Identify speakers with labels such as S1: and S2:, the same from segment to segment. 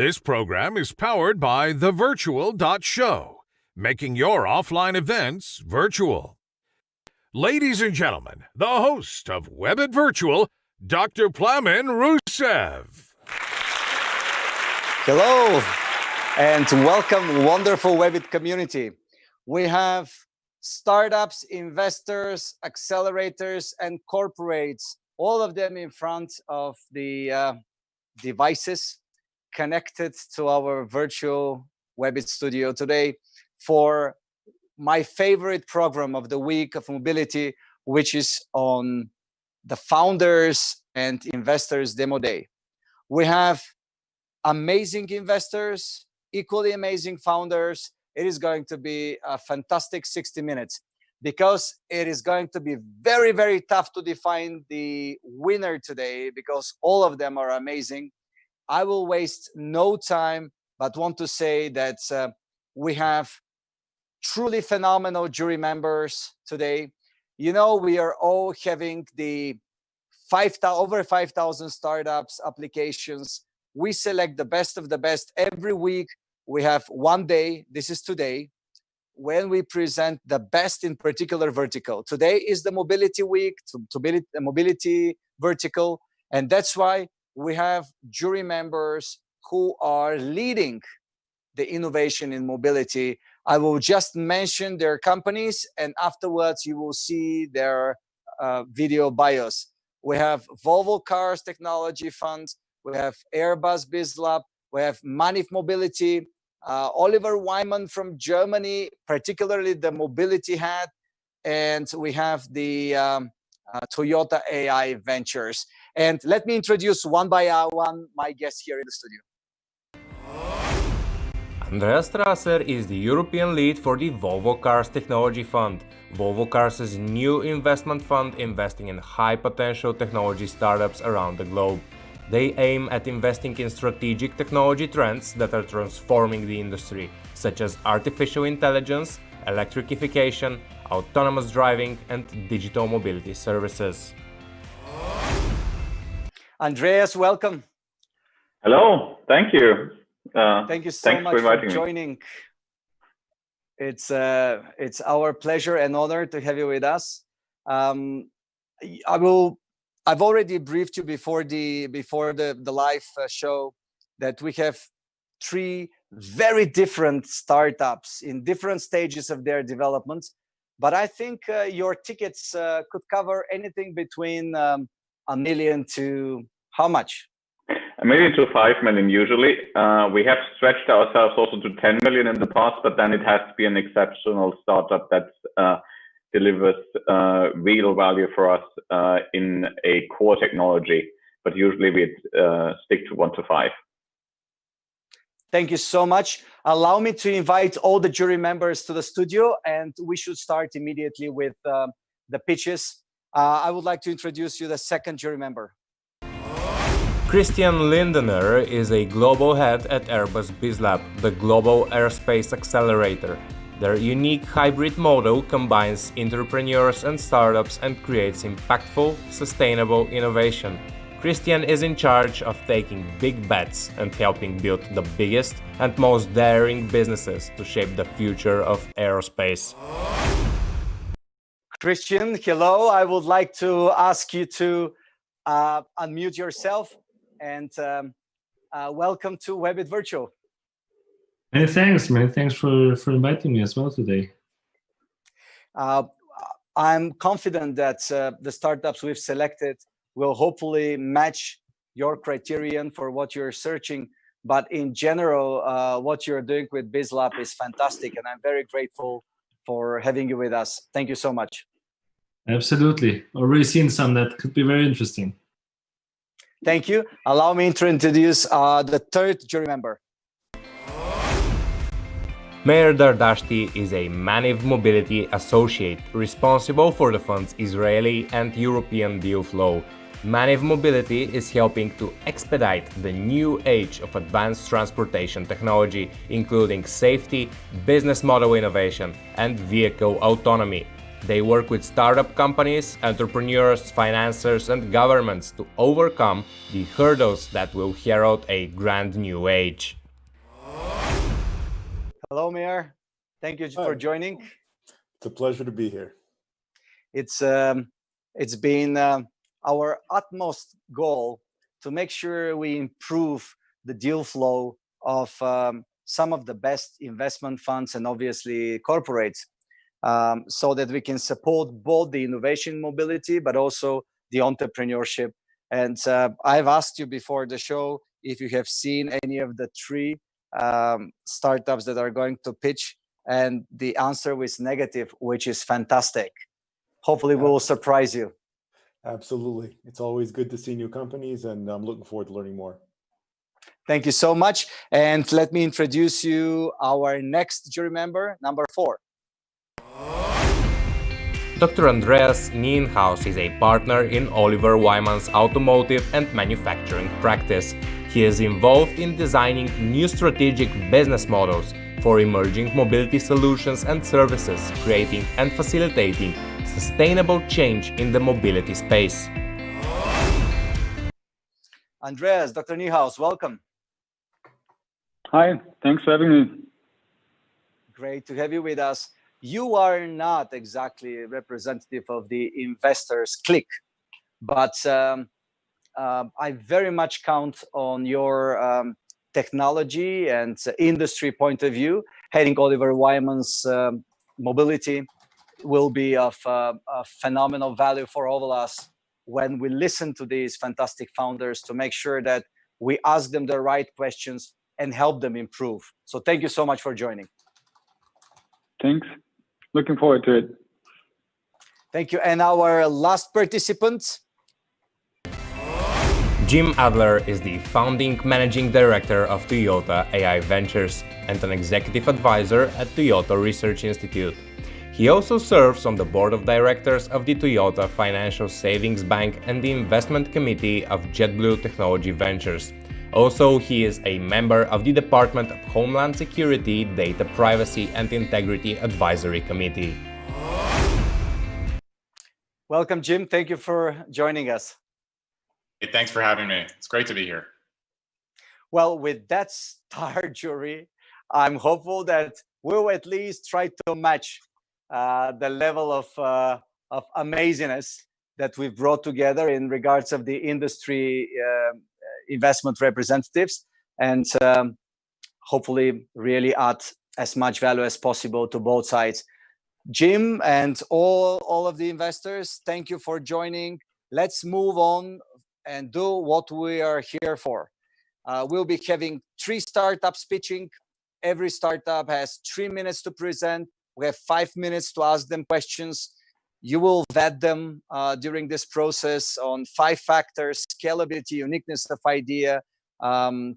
S1: This program is powered by thevirtual.show, making your offline events virtual. Ladies and gentlemen, the host of WEBIT Virtual, Dr. Plamen Russev.
S2: Hello, and welcome, wonderful WEBIT community. We have startups, investors, accelerators, and corporates, all of them in front of the devices connected to our virtual WEBIT studio today for my favorite program of the week of mobility, which is on the Founders and Investors Demo Day. We have amazing investors, equally amazing founders. It is going to be a fantastic 60 minutes because it is going to be very, very tough to define the winner today because all of them are amazing. I will waste no time, but want to say that we have truly phenomenal jury members today. You know, we are all having the over 5,000 startups applications. We select the best of the best every week. We have one day, this is today, when we present the best in particular vertical. Today is the mobility week, the mobility vertical, and that's why we have jury members who are leading the innovation in mobility. I will just mention their companies, and afterwards you will see their video bios. We have Volvo Cars Technology Fund, we have Airbus BizLab, we have Manif Mobility, Oliver Wyman from Germany, particularly the mobility head, and we have the Toyota AI Ventures. And let me introduce one by one my guests here in the studio.
S3: Andreas Strasser is the European lead for the Volvo Cars Technology Fund. Volvo Cars is a new investment fund investing in high-potential technology startups around the globe. They aim at investing in strategic technology trends that are transforming the industry, such as artificial intelligence, electrification, autonomous driving, and digital mobility services.
S2: Andreas, welcome.
S4: Hello, thank you.
S2: Thank you so much for joining. It's our pleasure and honor to have you with us. I've already briefed you before the live show that we have three very different startups in different stages of their development. But I think your tickets could cover anything between $1 million to how much?
S4: $1 million to $5 million usually. We have stretched ourselves also to 10 million in the past, but then it has to be an exceptional startup that delivers real value for us in a core technology. But usually we stick to 1 to 5.
S2: Thank you so much. Allow me to invite all the jury members to the studio, and we should start immediately with the pitches. I would like to introduce you the second jury member.
S3: Christian Lindener is a global head at Airbus BizLab, the global aerospace accelerator. Their unique hybrid model combines entrepreneurs and startups and creates impactful, sustainable innovation. Christian is in charge of taking big bets and helping build the biggest and most daring businesses to shape the future of aerospace.
S2: Christian, hello. I would like to ask you to unmute yourself and welcome to WEBIT Virtual.
S5: Many thanks, man. Thanks for inviting me as well today.
S2: I'm confident that the startups we've selected will hopefully match your criterion for what you're searching. But in general, what you're doing with BizLab is fantastic, and I'm very grateful for having you with us. Thank you so much.
S5: Absolutely. Already seen some that could be very interesting.
S2: Thank you. Allow me to introduce the third jury member.
S3: Meir Dardashti is a Manif Mobility associate responsible for the fund's Israeli and European deal flow. Manif Mobility is helping to expedite the new age of advanced transportation technology, including safety, business model innovation, and vehicle autonomy. They work with startup companies, entrepreneurs, financiers, and governments to overcome the hurdles that will herald a grand new age.
S2: Hello, Meir. Thank you for
S6: Hi.
S2: joining.
S6: It's a pleasure to be here.
S2: It's been our utmost goal to make sure we improve the deal flow of some of the best investment funds and obviously corporates, so that we can support both the innovation mobility but also the entrepreneurship. And I've asked you before the show if you have seen any of the three startups that are going to pitch, and the answer was negative, which is fantastic. Hopefully we will surprise you.
S6: Absolutely. It's always good to see new companies, and I'm looking forward to learning more.
S2: Thank you so much. And let me introduce you our next jury member, number 4.
S3: Dr. Andreas Nienhaus is a partner in Oliver Wyman's automotive and manufacturing practice. He is involved in designing new strategic business models for emerging mobility solutions and services, creating and facilitating sustainable change in the mobility space.
S2: Andreas, Dr. Nienhaus, welcome.
S4: Hi, thanks for having me.
S2: Great to have you with us. You are not exactly a representative of the investors clique, but I very much count on your technology and industry point of view. Heading Oliver Wyman's mobility will be of phenomenal value for all of us when we listen to these fantastic founders to make sure that we ask them the right questions and help them improve. So thank you so much for joining.
S4: Thanks. Looking forward to it.
S2: Thank you. And our last participant.
S3: Jim Adler is the founding managing director of Toyota AI Ventures and an executive advisor at Toyota Research Institute. He also serves on the board of directors of the Toyota Financial Savings Bank and the investment committee of JetBlue Technology Ventures. Also, he is a member of the Department of Homeland Security, Data Privacy and Integrity Advisory Committee.
S2: Welcome, Jim. Thank you for joining us.
S7: Hey, thanks for having me. It's great to be here.
S2: Well, with that star jury, I'm hopeful that we'll at least try to match the level of amazingness that we've brought together in regards of the industry investment representatives, and hopefully really add as much value as possible to both sides. Jim and all of the investors, thank you for joining. Let's move on and do what we are here for. We'll be having 3 startups pitching. Every startup has 3 minutes to present. We have 5 minutes to ask them questions. You will vet them during this process on 5 factors: scalability, uniqueness of idea,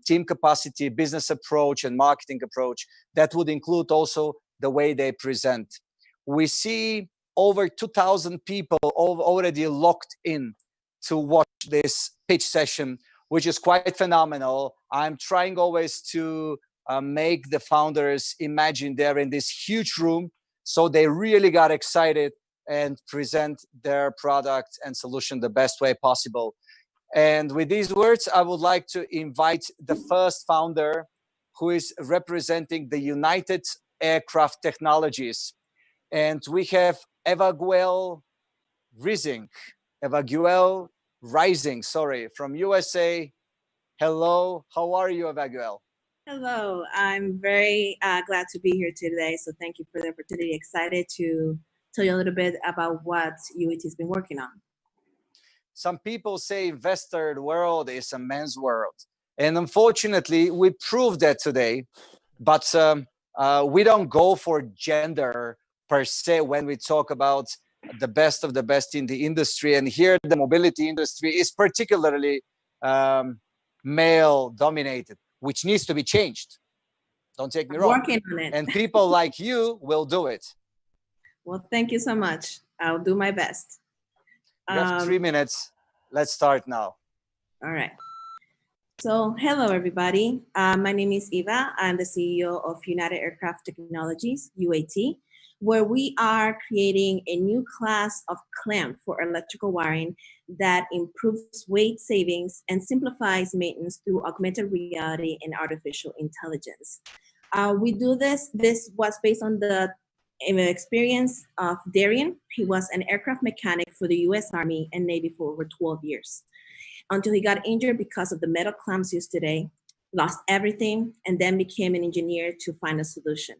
S2: team capacity, business approach, and marketing approach. That would include also the way they present. We see over 2,000 people already locked in to watch this pitch session, which is quite phenomenal. I'm trying always to make the founders imagine they're in this huge room, so they really got excited and present their product and solution the best way possible. And with these words, I would like to invite the first founder, who is representing the United Aircraft Technologies. And we have Evaguel Rising, from USA. Hello, how are you, Evaguel?
S8: Hello, I'm very glad to be here today. So thank you for the opportunity. Excited to tell you a little bit about what UET has been working on.
S2: Some people say investor world is a man's world. And unfortunately, we proved that today. But we don't go for gender per se when we talk about the best of the best in the industry. And here, the mobility industry is particularly male dominated, which needs to be changed. Don't take me wrong.
S8: Working on it.
S2: And people like you will do it.
S8: Well, thank you so much. I'll do my best.
S2: You have 3 minutes. Let's start now.
S8: All right. So hello, everybody. My name is Eva. I'm the CEO of United Aircraft Technologies, UAT. where we are creating a new class of clamp for electrical wiring that improves weight savings and simplifies maintenance through augmented reality and artificial intelligence. We do this was based on the experience of Darian. He was an aircraft mechanic for the US Army and Navy for over 12 years until he got injured because of the metal clamps used today, lost everything, and then became an engineer to find a solution.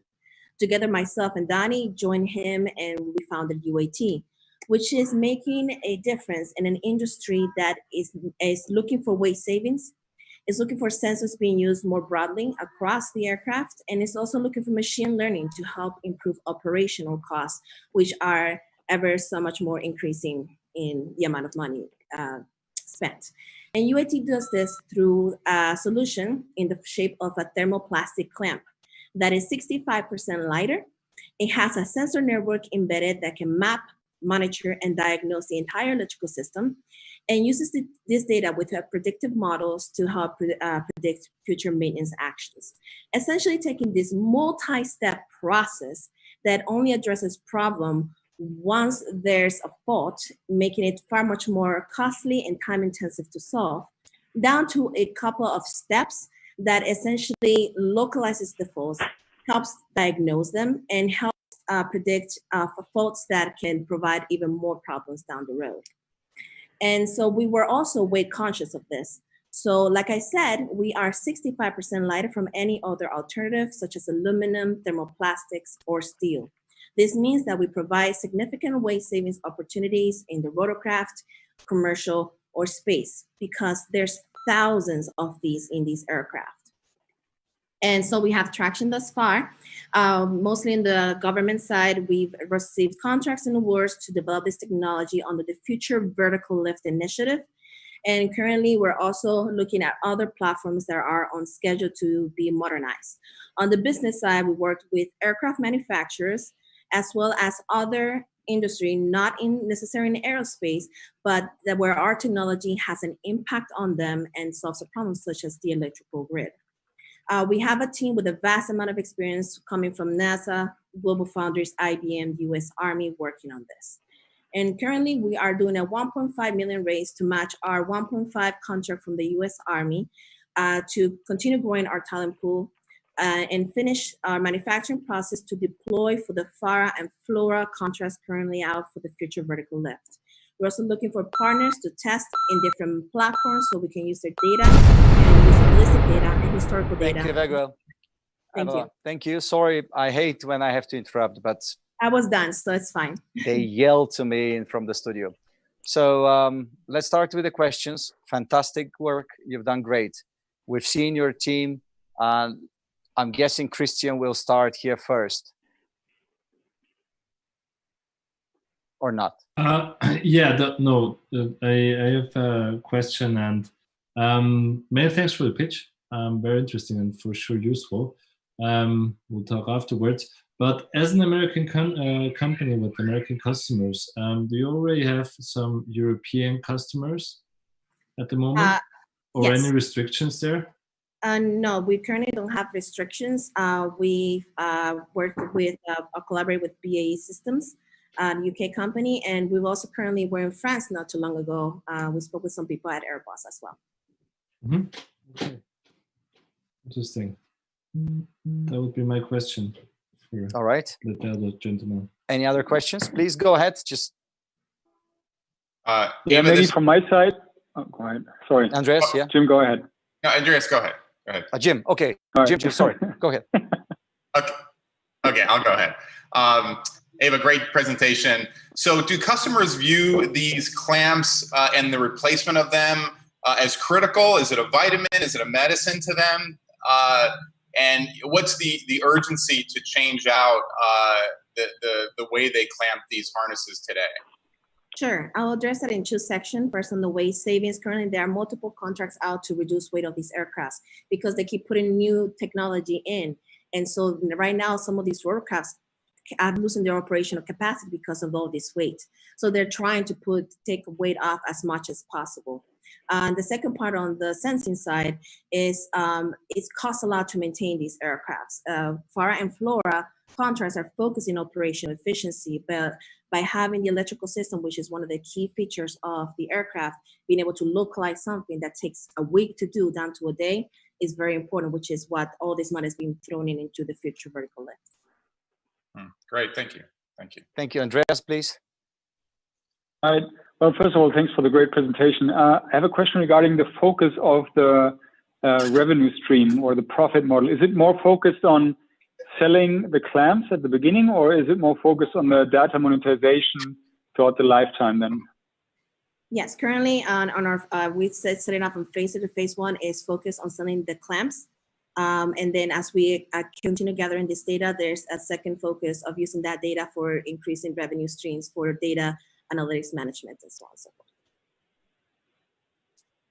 S8: Together, myself and Donnie joined him and we founded UAT, which is making a difference in an industry that is looking for weight savings, is looking for sensors being used more broadly across the aircraft, and is also looking for machine learning to help improve operational costs, which are ever so much more increasing in the amount of money spent. And UAT does this through a solution in the shape of a thermoplastic clamp that is 65% lighter. It has a sensor network embedded that can map, monitor, and diagnose the entire electrical system, and uses this data with predictive models to help predict future maintenance actions. Essentially taking this multi-step process that only addresses problem once there's a fault, making it far much more costly and time-intensive to solve, down to a couple of steps that essentially localizes the faults, helps diagnose them, and helps predict for faults that can provide even more problems down the road. And so we were also weight conscious of this. So like I said, we are 65% lighter from any other alternative, such as aluminum, thermoplastics, or steel. This means that we provide significant weight savings opportunities in the rotorcraft, commercial, or space, because there's thousands of these in these aircraft. And so we have traction thus far. Mostly in the government side, we've received contracts and awards to develop this technology under the Future Vertical Lift Initiative. And currently, we're also looking at other platforms that are on schedule to be modernized. On the business side, we worked with aircraft manufacturers, as well as other industry, not necessarily in aerospace, but that where our technology has an impact on them and solves a problem such as the electrical grid. We have a team with a vast amount of experience coming from NASA, Global Foundries, IBM, US Army working on this. And currently we are doing a 1.5 million raise to match our 1.5 contract from the US Army to continue growing our talent pool and finish our manufacturing process to deploy for the FARA and FLORA contracts currently out for the Future Vertical Lift. We're also looking for partners to test in different platforms so we can use their data and use holistic data and historical data.
S2: Thank you, very well.
S8: Thank you.
S2: Thank you. Sorry, I hate when I have to interrupt, but
S8: I was done, so it's fine.
S2: they yell to me from the studio. So let's start with the questions. Fantastic work. You've done great. We've seen your team. I'm guessing Christian will start here first. Or not?
S5: Yeah, I have a question, and many thanks for the pitch. Very interesting and for sure useful. We'll talk afterwards. But as an American company with American customers, do you already have some European customers at the moment? Or
S8: yes.
S5: any restrictions there?
S8: No, we currently don't have restrictions. We worked with, collaborate with BAE Systems, UK company, and we've also currently, we're in France not too long ago. We spoke with some people at Airbus as well.
S5: Mm-hmm. Okay. Interesting. That would be my question.
S2: All right.
S5: The other gentleman.
S2: Any other questions? Please go ahead. Just
S9: yeah, maybe from my side. Oh, go ahead. Sorry.
S2: Andreas, yeah.
S9: Jim, go ahead.
S7: No, Andreas, go ahead. Go ahead.
S2: Jim, okay.
S9: Right.
S2: Jim, sorry. Go ahead.
S7: Okay, I'll go ahead. They have a great presentation. So do customers view these clamps and the replacement of them as critical? Is it a vitamin? Is it a medicine to them? And what's the urgency to change out the way they clamp these harnesses today?
S8: Sure, I'll address that in two sections. First, on the weight savings. Currently, there are multiple contracts out to reduce weight of these aircrafts because they keep putting new technology in. And so right now, some of these rotorcrafts are losing their operational capacity because of all this weight. So they're trying to take weight off as much as possible. The second part on the sensing side is it costs a lot to maintain these aircrafts. FARA and FLORA contracts are focused in operational efficiency, but by having the electrical system, which is one of the key features of the aircraft, being able to localize something that takes a week to do down to a day is very important, which is what all this money is being thrown into the future vertical lift.
S7: Great, thank you. Thank you.
S2: Thank you. Andreas, please.
S9: All right. Well, first of all, thanks for the great presentation. I have a question regarding the focus of the revenue stream or the profit model. Is it more focused on selling the clamps at the beginning, or is it more focused on the data monetization throughout the lifetime then?
S8: Yes, currently on our, we setting up on phase two. Phase one is focused on selling the clamps. And then as we continue gathering this data, there's a second focus of using that data for increasing revenue streams for data analytics management and so on and so forth.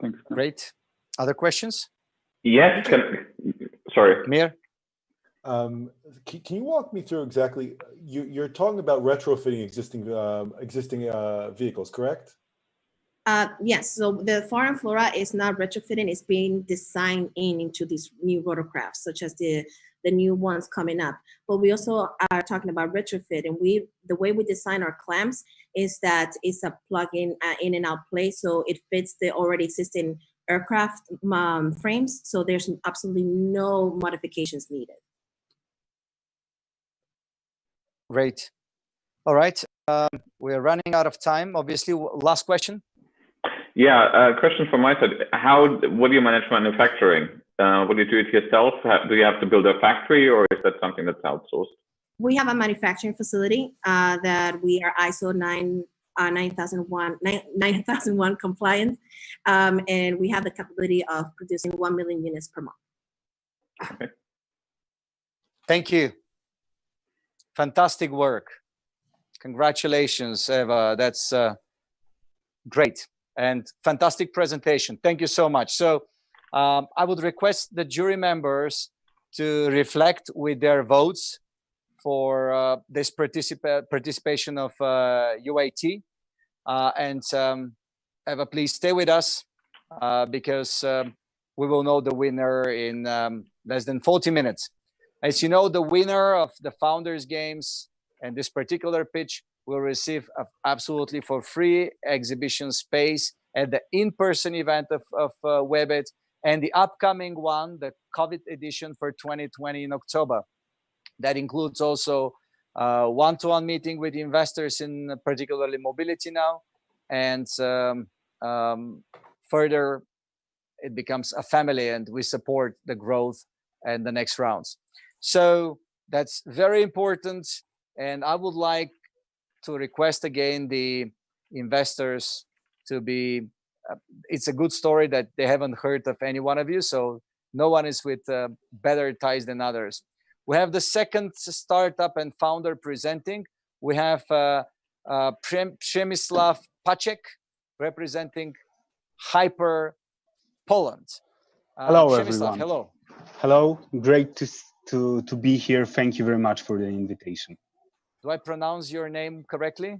S9: Thanks.
S2: Great. Other questions?
S4: Yes. Sorry.
S2: Meir?
S6: Can you walk me through exactly, you're talking about retrofitting existing vehicles, correct?
S8: Yes, so the Fauna Flora is not retrofitting, it's being designed into these new rotorcrafts, such as the new ones coming up. But we also are talking about retrofit, and the way we design our clamps is that it's a plug-in in and out play, so it fits the already existing aircraft frames, so there's absolutely no modifications needed.
S2: Great. All right. We're running out of time. Obviously, last question.
S4: Yeah, question from my side. What do you manage manufacturing? Would you do it yourself? Do you have to build a factory, or is that something that's outsourced?
S8: We have a manufacturing facility that we are ISO 9001 compliant, and we have the capability of producing 1 million units per month.
S4: Okay.
S2: Thank you. Fantastic work. Congratulations, Eva. That's great and fantastic presentation. Thank you so much. So I would request the jury members to reflect with their votes for this participation of UAT. And Eva, please stay with us because we will know the winner in less than 40 minutes. As you know, the winner of the Founders Games and this particular pitch will receive absolutely for free exhibition space at the in-person event of WEBIT, and the upcoming one, the COVID edition for 2020 in October. That includes also one-to-one meeting with investors in particularly mobility now, and further it becomes a family and we support the growth and the next rounds. So that's very important, and I would like to request again the investors to be, it's a good story that they haven't heard of any one of you, so no one is with better ties than others. We have the second startup and founder presenting. We have Przemysław Pacek representing Hyper Poland.
S10: Hello,
S2: Przemysław,
S10: everyone.
S2: hello.
S10: Hello, great to be here. Thank you very much for the invitation.
S2: Do I pronounce your name correctly?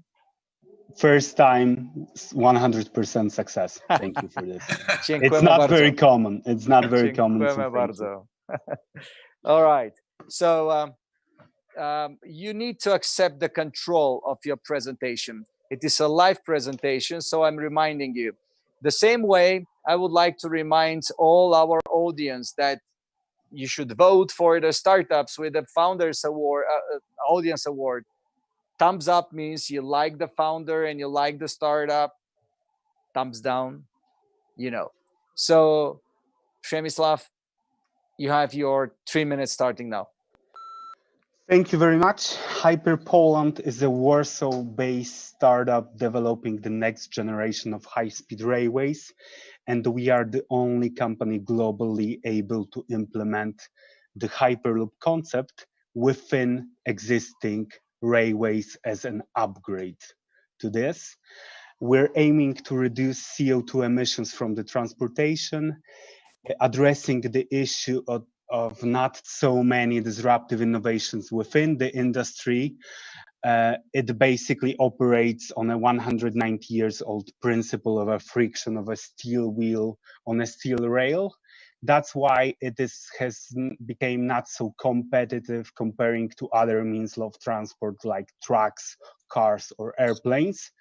S10: First time, 100% success. Thank you for this. It's not
S2: bardzo.
S10: very common. It's not very common.
S2: Dziękujemy bardzo. All right. So you need to accept the control of your presentation. It is a live presentation, so I'm reminding you. The same way, I would like to remind all our audience that you should vote for the startups with the Founders Award, Audience Award. Thumbs up means you like the founder and you like the startup. Thumbs down, you know. So, Przemysław, you have your 3 minutes starting now.
S10: Thank you very much. Hyper Poland is a Warsaw-based startup developing the next generation of high-speed railways, and we are the only company globally able to implement the Hyperloop concept within existing railways as an upgrade to this. We're aiming to reduce CO2 emissions from the transportation, addressing the issue of not so many disruptive innovations within the industry. It basically operates on a 190 years old principle of a friction of a steel wheel on a steel rail. That's why has become not so competitive comparing to other means of transport like trucks, cars, or airplanes.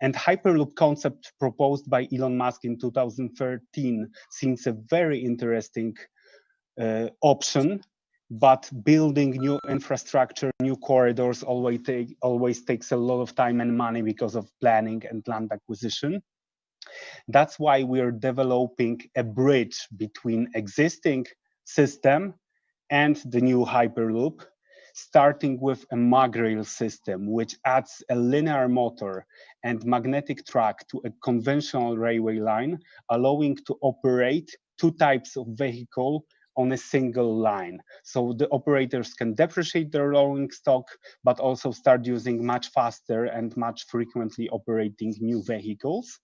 S10: And Hyperloop concept proposed by Elon Musk in 2013 seems a very interesting option, but building new infrastructure, new corridors always takes a lot of time and money because of planning and land acquisition. That's why we're developing a bridge between existing system and the new Hyperloop, starting with a mag rail system, which adds a linear motor and magnetic track to a conventional railway line, allowing to operate two types of vehicle on a single line. So the operators can depreciate their rolling stock, but also start using much faster and much frequently operating new vehicles.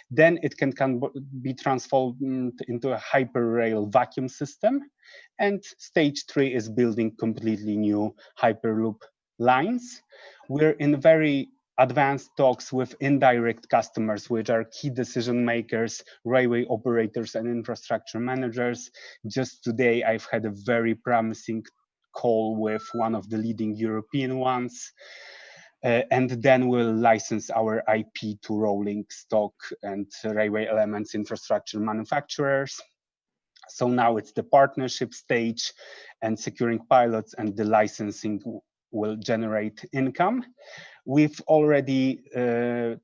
S10: Then it can be transformed into a hyperrail vacuum system. And stage 3 is building completely new Hyperloop lines. We're in very advanced talks with indirect customers, which are key decision makers, railway operators, and infrastructure managers. Just today, I've had a very promising call with one of the leading European ones. And then we'll license our IP to rolling stock and railway elements infrastructure manufacturers. So now it's the partnership stage and securing pilots, and the licensing will generate income. We've already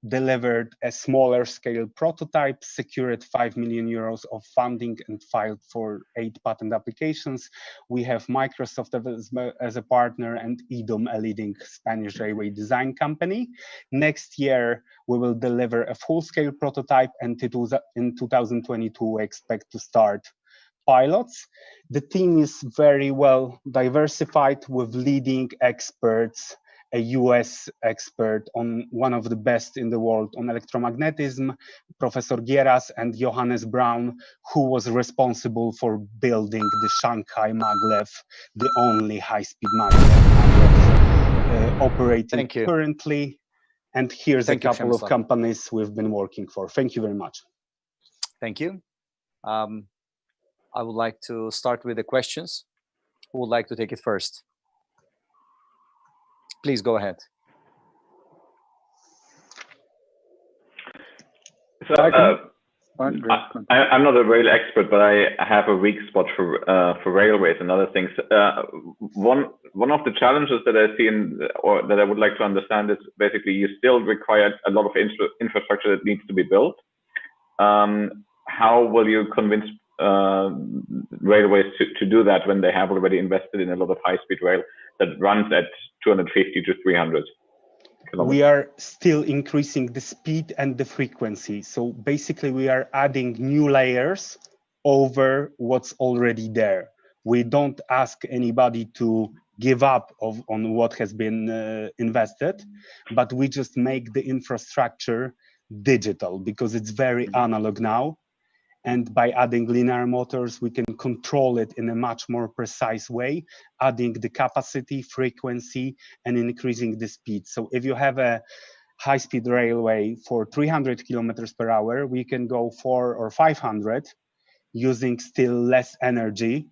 S10: delivered a smaller scale prototype, secured 5 million euros of funding, and filed for 8 patent applications. We have Microsoft as a partner and EDOM, a leading Spanish railway design company. Next year, we will deliver a full-scale prototype, and in 2022, we expect to start pilots. The team is very well diversified with leading experts, a US expert on one of the best in the world on electromagnetism, Professor Gieras, and Johannes Braun, who was responsible for building the Shanghai maglev, the only high-speed maglev operating currently. And here's a couple of companies we've been working for. Thank you very much.
S2: Thank you. I would like to start with the questions. Who would like to take it first? Please go ahead.
S4: So, I'm not a rail expert, but I have a weak spot for railways and other things. One of the challenges that I see or that I would like to understand is basically you still require a lot of infrastructure that needs to be built. How will you convince railways to do that when they have already invested in a lot of high-speed rail that runs at 250 to 300 kilometers?
S10: We are still increasing the speed and the frequency. So basically we are adding new layers over what's already there. We don't ask anybody to give up on what has been invested, but we just make the infrastructure digital because it's very analog now. And by adding linear motors, we can control it in a much more precise way, adding the capacity, frequency, and increasing the speed. So if you have a high-speed railway for 300 kilometers per hour, we can go 400 or 500 using still less energy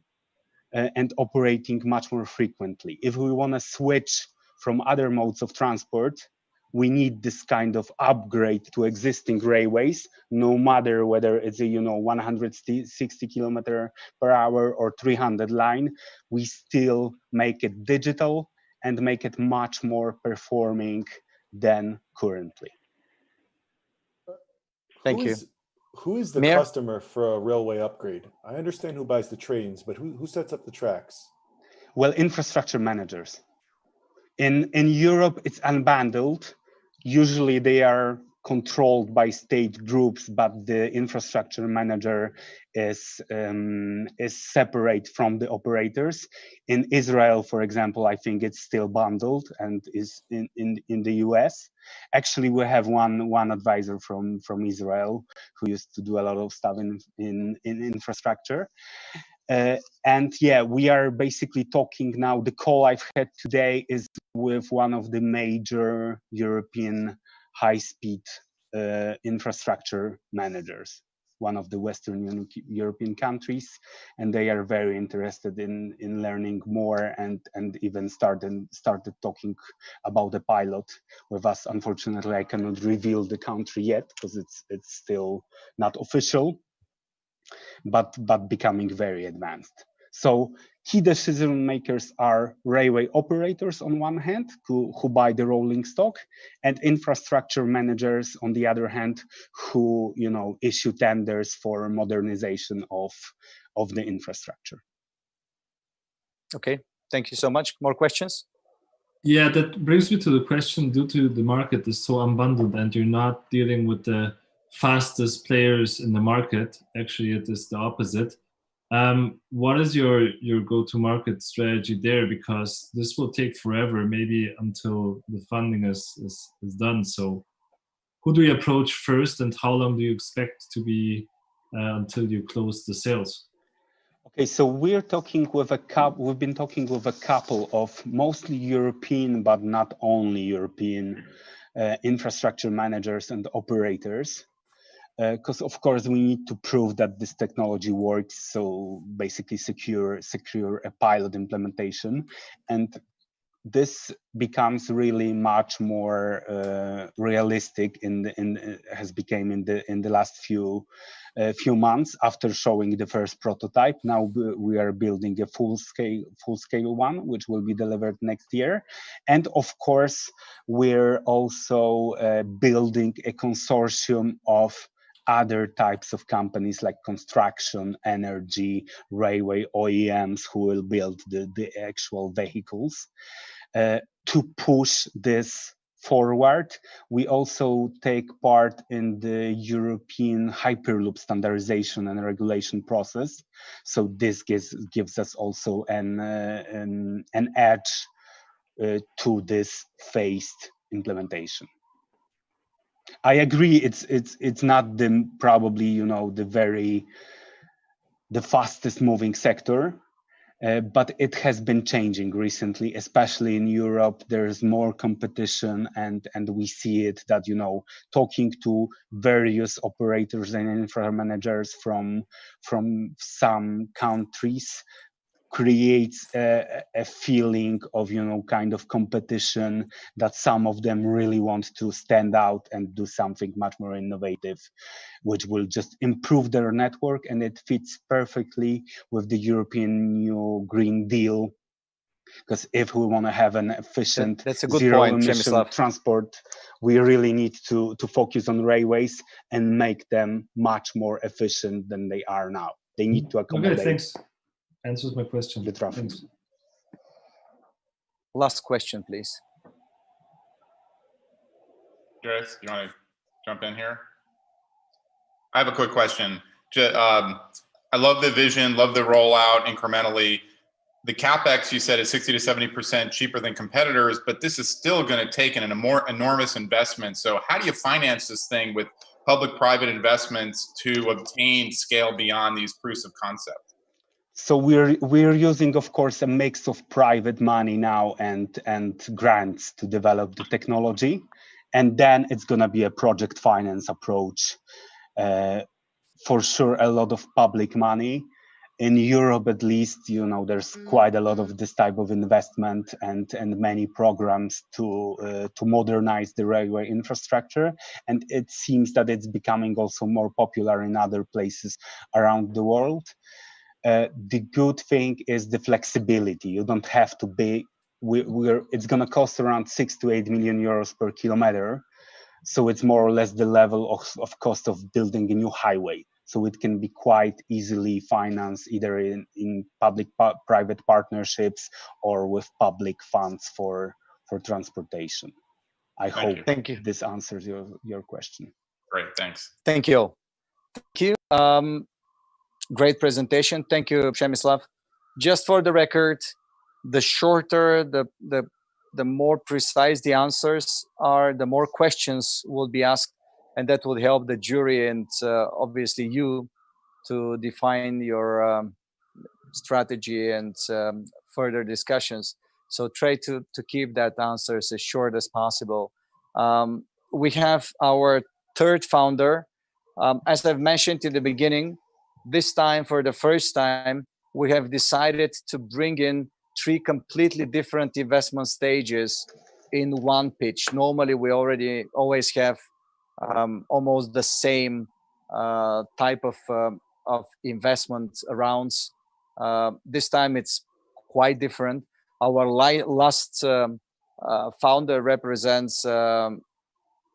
S10: and operating much more frequently. If we want to switch from other modes of transport, we need this kind of upgrade to existing railways, no matter whether it's a 160 kilometer per hour or 300 line. We still make it digital and make it much more performing than currently.
S2: Thank you.
S6: Who is the
S2: Meir?
S6: customer for a railway upgrade? I understand who buys the trains, but who sets up the tracks?
S10: Well, infrastructure managers. In Europe, it's unbundled. Usually they are controlled by state groups, but the infrastructure manager is separate from the operators. In Israel, for example, I think it's still bundled and is in the US. Actually, we have one advisor from Israel who used to do a lot of stuff in infrastructure. And yeah, we are basically talking now. The call I've had today is with one of the major European high-speed infrastructure managers. one of the Western European countries, and they are very interested in learning more and even started talking about a pilot with us. Unfortunately, I cannot reveal the country yet because it's still not official, but becoming very advanced. So key decision makers are railway operators on one hand, who buy the rolling stock, and infrastructure managers on the other hand, who issue tenders for modernization of the infrastructure.
S2: Okay, thank you so much. More questions?
S5: Yeah, that brings me to the question, due to the market is so unbundled and you're not dealing with the fastest players in the market, actually it is the opposite. What is your go-to-market strategy there? Because this will take forever, maybe until the funding is done. So who do you approach first, and how long do you expect to be until you close the sales?
S10: Okay, so we're talking with we've been talking with a couple of mostly European, but not only European infrastructure managers and operators. Because of course we need to prove that this technology works, so basically secure a pilot implementation, and this becomes really much more realistic has become in the last few months after showing the first prototype. Now we are building a full scale one, which will be delivered next year, and of course we're also building a consortium of other types of companies like construction, energy, railway, OEMs who will build the actual vehicles. To push this forward, we also take part in the European Hyperloop standardization and regulation process. So this gives us also an edge to this phased implementation. I agree, it's not probably the fastest moving sector, but it has been changing recently, especially in Europe. There's more competition, and we see it that talking to various operators and infra managers from some countries creates a feeling of kind of competition, that some of them really want to stand out and do something much more innovative, which will just improve their network, and it fits perfectly with the European new Green Deal. Because if we want to have an efficient zero-emission transport, we really need to focus on railways and make them much more efficient than they are now. They need to accommodate.
S5: Okay, thanks. Answers my question.
S10: The traffic.
S5: Thanks.
S2: Last question, please.
S7: Andreas, you want to jump in here? I have a quick question. I love the vision, love the rollout incrementally. The CapEx, you said, is 60 to 70% cheaper than competitors, but this is still going to take a more enormous investment. So how do you finance this thing with public-private investments to obtain scale beyond these proofs of concept?
S10: So we're using, of course, a mix of private money now and grants to develop the technology, and then it's going to be a project finance approach. For sure, a lot of public money. In Europe, at least, there's quite a lot of this type of investment and many programs to modernize the railway infrastructure. And it seems that it's becoming also more popular in other places around the world. The good thing is the flexibility. You don't have to be. It's going to cost around 6 to 8 million euros per kilometer, so it's more or less the level of cost of building a new highway. So it can be quite easily financed either in public-private partnerships or with public funds for transportation. I hope this answers your question.
S7: Great, thanks.
S2: Thank you. Thank you. Great presentation. Thank you, Przemysław. Just for the record, the shorter, the more precise the answers are, the more questions will be asked, and that will help the jury and obviously you to define your strategy and further discussions. So try to keep that answers as short as possible. We have our third founder, As I've mentioned in the beginning, this time, for the first time, we have decided to bring in 3 completely different investment stages in one pitch. Normally, we always have almost the same type of investment rounds. This time, it's quite different. Our last founder represents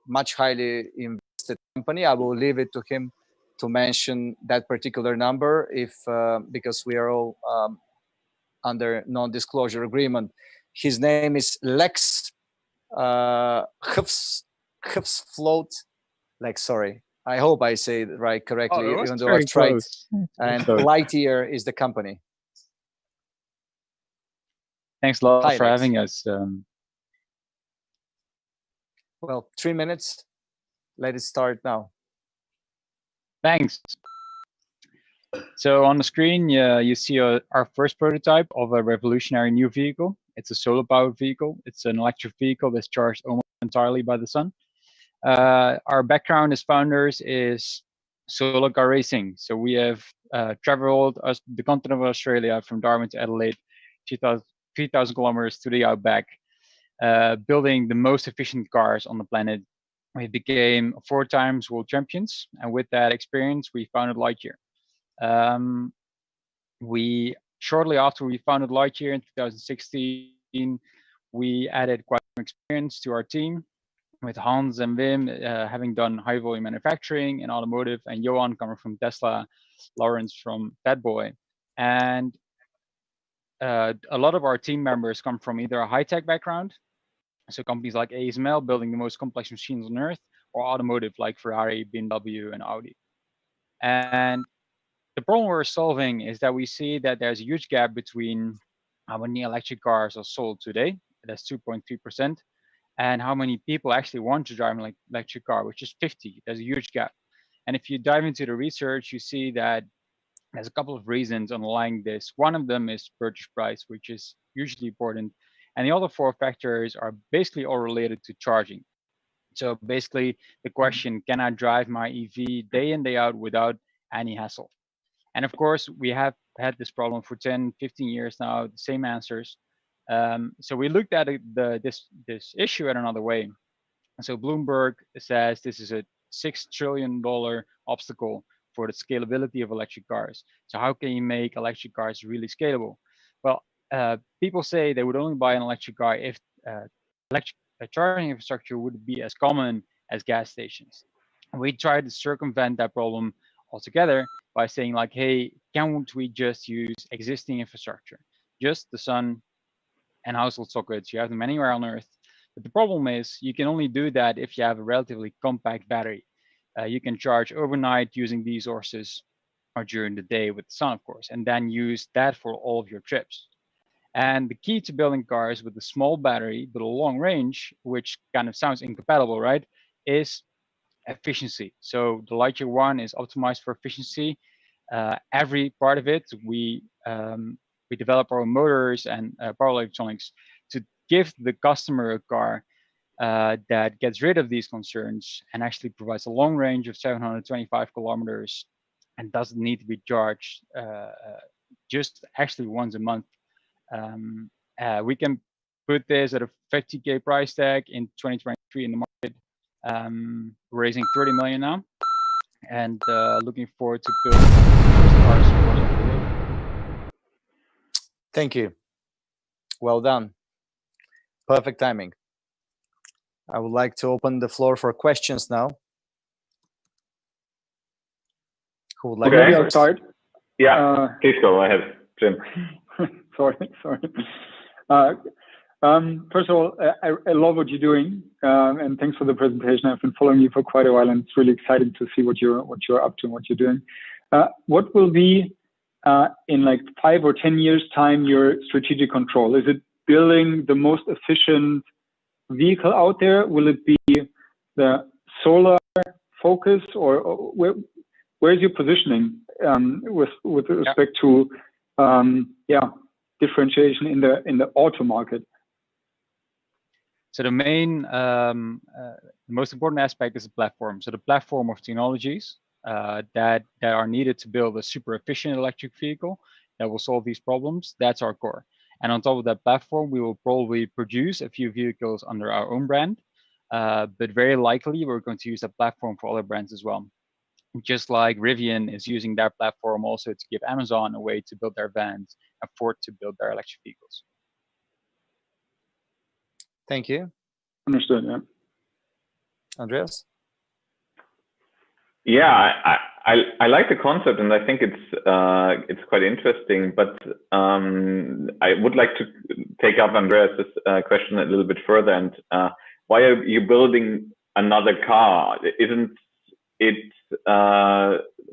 S2: much highly invested company. I will leave it to him to mention that particular number because we are all under non-disclosure agreement. His name is Lex Hufsfloat. Lex, sorry. I hope I say it right correctly, even though I've tried. And Lightyear is the company.
S11: Thanks a lot
S2: Hi,
S11: for
S2: Lex.
S11: having us.
S2: Well, 3 minutes. Let it start now.
S11: Thanks. So on the screen, you see our first prototype of a revolutionary new vehicle. It's a solar-powered vehicle. It's an electric vehicle that's charged almost entirely by the sun. Our background as founders is solar car racing. So we have traveled the continent of Australia from Darwin to Adelaide, 3,000 kilometers to the outback, building the most efficient cars on the planet. We became 4 times world champions, and with that experience, we founded Lightyear. Shortly after we founded Lightyear in 2016, we added quite some experience to our team, with Hans and Wim having done high volume manufacturing in automotive, and Johan coming from Tesla, Lawrence from Bad Boy. And a lot of our team members come from either a high-tech background, so companies like ASML building the most complex machines on earth, or automotive like Ferrari, BMW, and Audi. And the problem we're solving is that we see that there's a huge gap between how many electric cars are sold today, that's 2.3%, and how many people actually want to drive an electric car, which is 50. There's a huge gap. And if you dive into the research, you see that there's a couple of reasons underlying this. One of them is purchase price, which is hugely important. And the other 4 factors are basically all related to charging. So basically the question, can I drive my EV day in, day out without any hassle? And of course, we have had this problem for 10, 15 years now, the same answers. So we looked at this issue at another way. So Bloomberg says this is a $6 trillion obstacle for the scalability of electric cars. So how can you make electric cars really scalable? Well, people say they would only buy an electric car if electric charging infrastructure would be as common as gas stations. We tried to circumvent that problem altogether by saying like, hey, can't we just use existing infrastructure? Just the sun and household sockets, you have them anywhere on Earth. But the problem is you can only do that if you have a relatively compact battery. You can charge overnight using these sources, or during the day with the sun, of course, and then use that for all of your trips. And the key to building cars with a small battery but a long range, which kind of sounds incompatible, right, is efficiency. So the Lightyear 1 is optimized for efficiency. Every part of it, we develop our own motors and power electronics to give the customer a car that gets rid of these concerns and actually provides a long range of 725 kilometers and doesn't need to be charged just actually once a month. We can put this at a 50K price tag in 2023 in the market. We're raising 30 million now, and looking forward to building cars for the world.
S2: Thank you. Well done. Perfect timing. I would like to open the floor for questions now. Who would like
S4: Okay.
S2: to
S9: I'll start.
S4: Yeah, please go ahead, Jim.
S9: sorry. First of all, I love what you're doing, and thanks for the presentation. I've been following you for quite a while, and it's really exciting to see what you're up to and what you're doing. What will be in like 5 or 10 years' time your strategic control? Is it building the most efficient vehicle out there? Will it be the solar focus, or where's your positioning with respect to differentiation in the auto market?
S11: So the main, most important aspect is the platform. So the platform of technologies that are needed to build a super efficient electric vehicle that will solve these problems. That's our core. And on top of that platform, we will probably produce a few vehicles under our own brand, but very likely we're going to use that platform for other brands as well. Just like Rivian is using their platform also to give Amazon a way to build their vans and Ford to build their electric vehicles.
S2: Thank you.
S9: Understood, yeah.
S2: Andreas?
S4: Yeah, I like the concept, and I think it's quite interesting. But I would like to take up Andreas's question a little bit further. And why are you building another car? Isn't it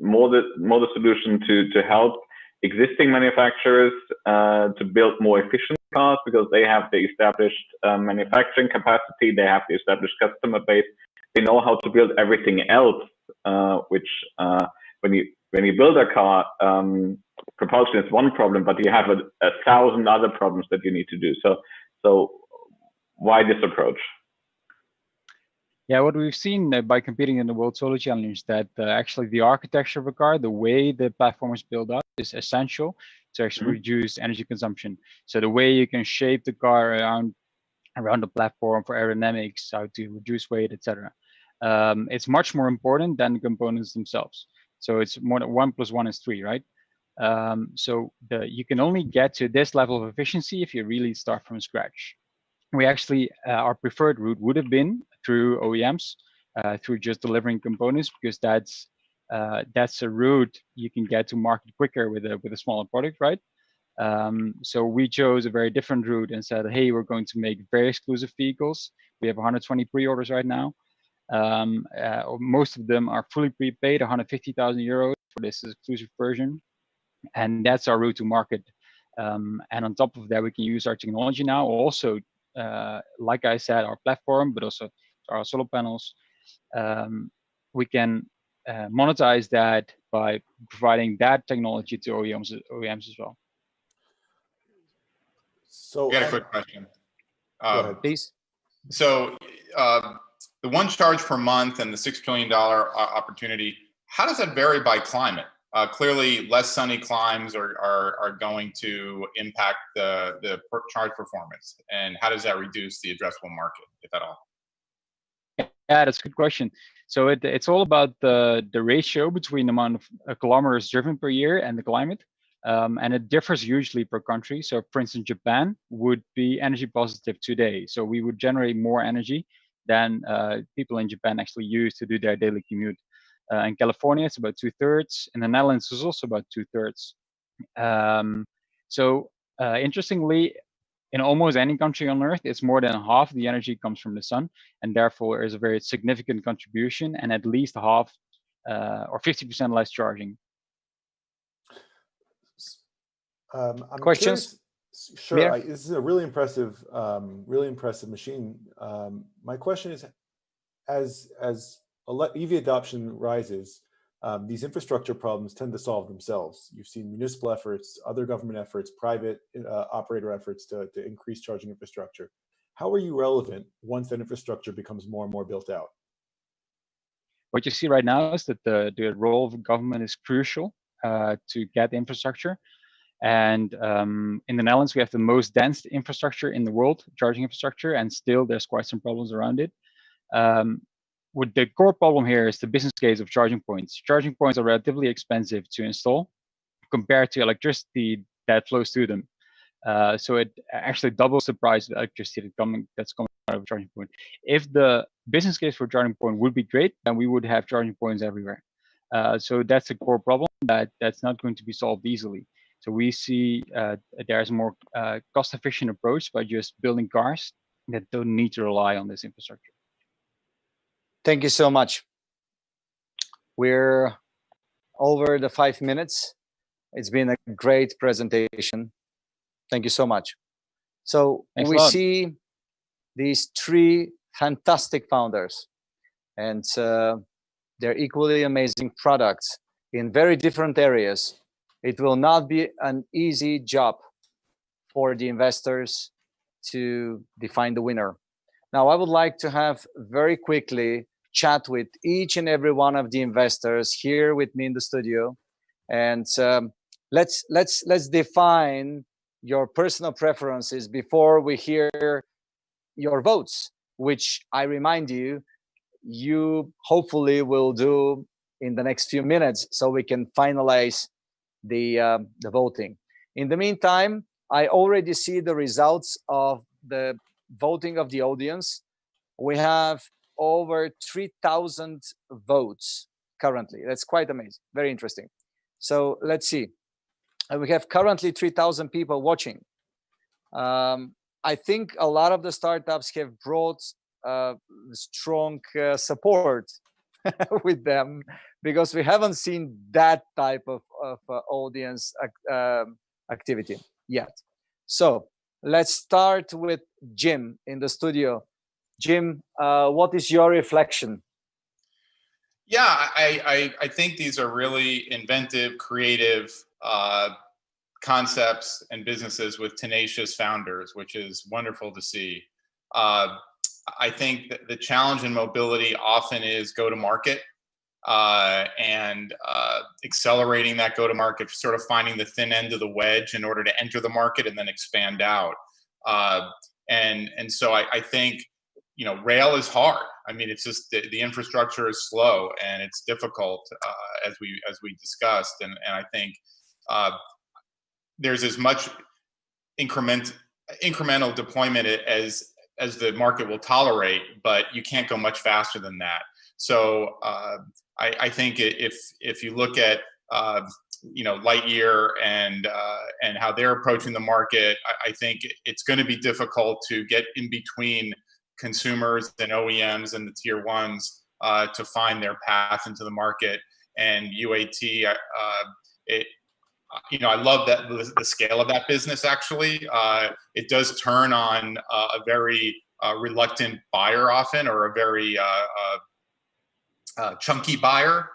S4: more the solution to help existing manufacturers to build more efficient cars, because they have the established manufacturing capacity, they have the established customer base, they know how to build everything else, which when you build a car, propulsion is one problem, but you have a thousand other problems that you need to do. So why this approach?
S11: Yeah, what we've seen by competing in the World Solar Challenge is that actually the architecture of a car, the way the platform is built up, is essential to actually reduce energy consumption. So the way you can shape the car around the platform for aerodynamics, how to reduce weight, etc. It's much more important than the components themselves. So it's more than 1 + 1 is 3, right? So you can only get to this level of efficiency if you really start from scratch. We actually, our preferred route would have been through OEMs, through just delivering components, because that's a route you can get to market quicker with a smaller product, right? So we chose a very different route and said, hey, we're going to make very exclusive vehicles. We have 120 pre-orders right now. Most of them are fully prepaid, 150,000 euros for this exclusive version. And that's our route to market. And on top of that, we can use our technology now also, like I said, our platform, but also our solar panels. We can monetize that by providing that technology to OEMs as well.
S7: So I got a quick question.
S2: Go ahead, please.
S7: So the one charge per month and the $6 billion opportunity, how does that vary by climate? Clearly, less sunny climes are going to impact the charge performance. And how does that reduce the addressable market, if at all?
S11: Yeah, that's a good question. So it's all about the ratio between the amount of kilometers driven per year and the climate. And it differs hugely per country. So for instance, Japan would be energy positive today. So we would generate more energy than people in Japan actually use to do their daily commute. In California, it's about 2/3. In the Netherlands, it's also about 2/3. Interestingly, in almost any country on Earth, it's more than half the energy comes from the sun, and therefore there is a very significant contribution, and at least half or 50% less charging.
S2: Questions?
S6: Curious, sure. This is a really impressive machine. My question is, as EV adoption rises, these infrastructure problems tend to solve themselves. You've seen municipal efforts, other government efforts, private operator efforts to increase charging infrastructure. How are you relevant once that infrastructure becomes more and more built out?
S11: What you see right now is that the role of government is crucial to get the infrastructure. And in the Netherlands, we have the most dense infrastructure in the world, charging infrastructure, and still there's quite some problems around it. What the core problem here is the business case of charging points. Charging points are relatively expensive to install compared to electricity that flows through them. So it actually doubles the price of electricity that's coming out of a charging point. If the business case for a charging point would be great, then we would have charging points everywhere. So that's a core problem that's not going to be solved easily. So we see there's a more cost-efficient approach by just building cars that don't need to rely on this infrastructure.
S2: Thank you so much. We're over the 5 minutes. It's been a great presentation. Thank you so much. So we see these 3 fantastic founders, and they're equally amazing products in very different areas. It will not be an easy job for the investors to define the winner. Now, I would like to have very quickly chat with each and every one of the investors here with me in the studio, and let's define your personal preferences before we hear your votes, which I remind you, you hopefully will do in the next few minutes, so we can finalize the voting. In the meantime, I already see the results of the voting of the audience. We have over 3,000 votes currently. That's quite amazing, very interesting. So let's see. We have currently 3,000 people watching. I think a lot of the startups have brought strong support with them, because we haven't seen that type of audience activity yet. So let's start with Jim in the studio. Jim, what is your reflection?
S7: Yeah, I think these are really inventive, creative concepts and businesses with tenacious founders, which is wonderful to see. I think that the challenge in mobility often is go-to-market and accelerating that go-to-market, sort of finding the thin end of the wedge in order to enter the market and then expand out. And so I think, you know, rail is hard. I mean, it's just the infrastructure is slow and it's difficult, as we discussed. And I think there's as much incremental deployment as the market will tolerate, but you can't go much faster than that. So I think if you look at you know, Lightyear and how they're approaching the market, I think it's going to be difficult to get in between consumers and OEMs and the tier ones to find their path into the market. And UAT, you know, I love that the scale of that business. Actually, it does turn on a very reluctant buyer often, or a very chunky buyer.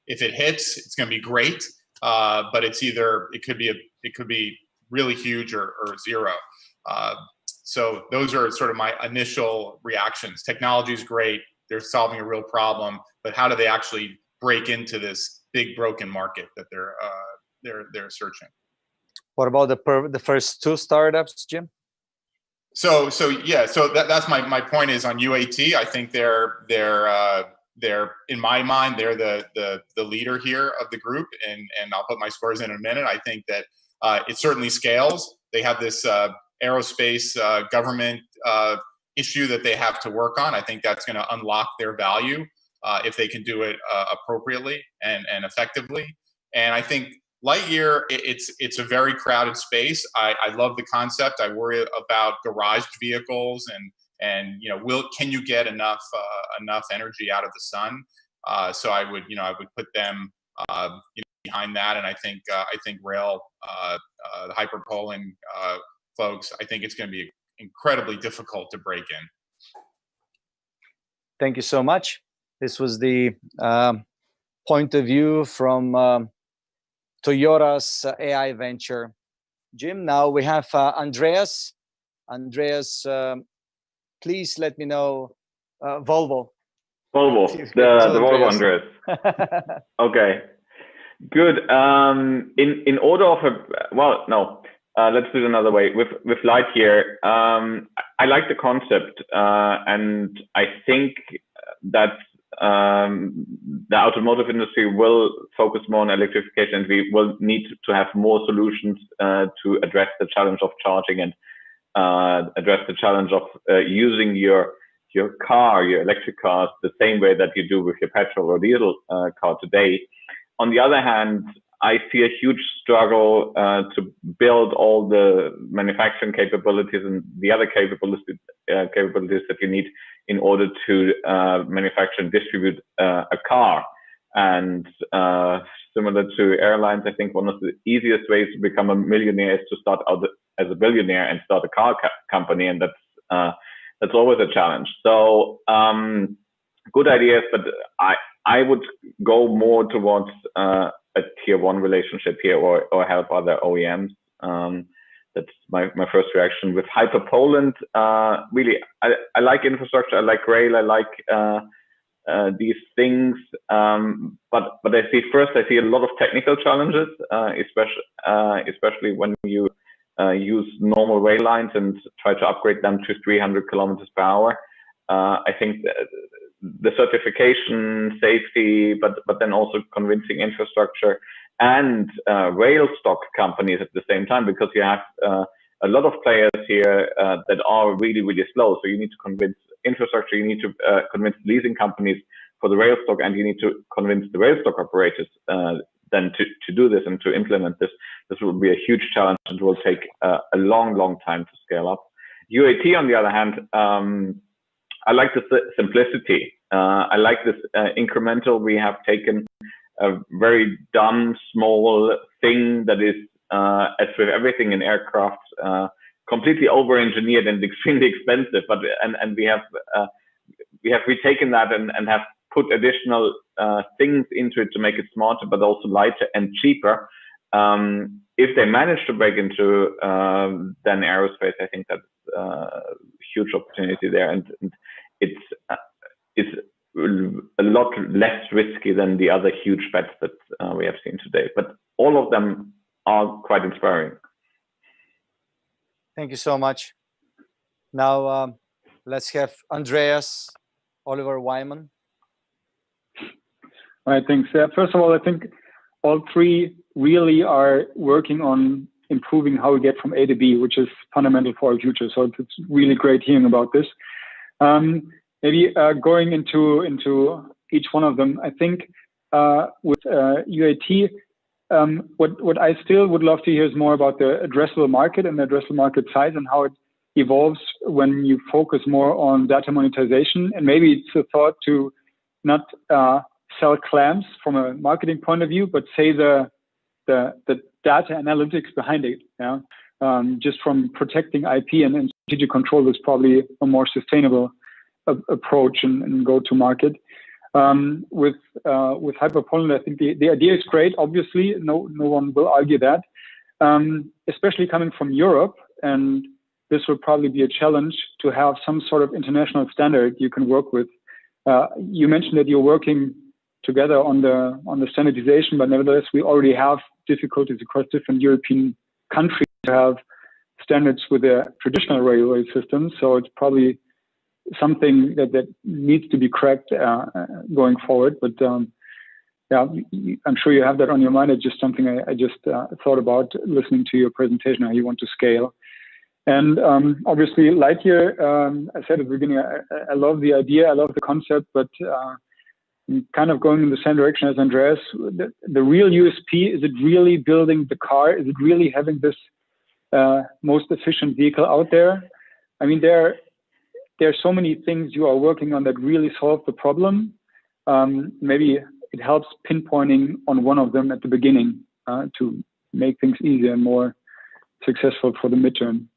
S7: If it hits, it's going to be great, but it's either it could be really huge or zero. So those are sort of my initial reactions. Technology is great; they're solving a real problem, but how do they actually break into this big broken market that they're searching? What about the first two startups, Jim? So that's my point is on UAT. I think they're in my mind, they're the leader here of the group, and I'll put my scores in a minute. I think that it certainly scales. They have this aerospace government issue that they have to work on. I think that's going to unlock their value if they can do it appropriately and effectively. And I think Lightyear, it's a very crowded space. I love the concept. I worry about garaged vehicles and you know, can you get enough energy out of the sun? So I would put them behind that. And I think rail, the Hyperloop folks, I think it's going to be incredibly difficult to break in.
S2: Thank you so much. This was the point of view from Toyota's AI venture. Jim, now we have Andreas. Andreas, please let me know Volvo.
S4: Volvo, the Volvo Andreas. Okay, good. In order of let's do it another way. With Lightyear, I like the concept, and I think that the automotive industry will focus more on electrification, and we will need to have more solutions to address the challenge of charging and address the challenge of using your car, your electric cars, the same way that you do with your petrol or diesel car today. On the other hand, I see a huge struggle to build all the manufacturing capabilities and the other capabilities that you need in order to manufacture and distribute a car. And similar to airlines, I think one of the easiest ways to become a millionaire is to start out as a billionaire and start a car company, and that's always a challenge. So good ideas, but I would go more towards a tier one relationship here, or help other OEMs. That's my first reaction. With Hyper Poland, really, I like infrastructure, I like rail, I like these things. But I see a lot of technical challenges, especially when you use normal rail lines and try to upgrade them to 300 kilometers per hour. I think the certification, safety, but then also convincing infrastructure and rail stock companies at the same time, because you have a lot of players here that are really, really slow. So you need to convince infrastructure, you need to convince leasing companies for the rail stock, and you need to convince the rail stock operators then to do this and to implement this. This will be a huge challenge and will take a long, long time to scale up. UAT, on the other hand, I like the simplicity. I like this incremental. We have taken a very dumb, small thing that is, as with everything in aircraft, completely over-engineered and extremely expensive. But and we have retaken that and have put additional things into it to make it smarter, but also lighter and cheaper. If they manage to break into then aerospace, I think that's a huge opportunity there, and it's a lot less risky than the other huge bets that we have seen today. But all of them are quite inspiring.
S2: Thank you so much. Now let's have Andreas, Oliver Wyman.
S9: All right, thanks. First of all, I think all three really are working on improving how we get from A to B, which is fundamental for our future. So it's really great hearing about this. Maybe going into each one of them, I think with UAT, what I still would love to hear is more about the addressable market and the addressable market size and how it evolves when you focus more on data monetization. And maybe it's a thought to not sell clamps from a marketing point of view, but say the data analytics behind it. Yeah? Just from protecting IP and strategic control is probably a more sustainable approach and go to market. With Hyperloop, I think the idea is great. Obviously, no one will argue that, especially coming from Europe. And this will probably be a challenge to have some sort of international standard you can work with. You mentioned that you're working together on the standardization, but nevertheless, we already have difficulties across different European countries to have standards with the traditional railway systems. So it's probably something that needs to be cracked going forward. But yeah, I'm sure you have that on your mind. It's just something I just thought about listening to your presentation, how you want to scale. And obviously, Lightyear, I said at the beginning, I love the idea, I love the concept, but I'm kind of going in the same direction as Andreas. The real USP, is it really building the car? Is it really having this most efficient vehicle out there? I mean, there are so many things you are working on that really solve the problem. Maybe it helps pinpointing on one of them at the beginning to make things easier and more successful for the midterm.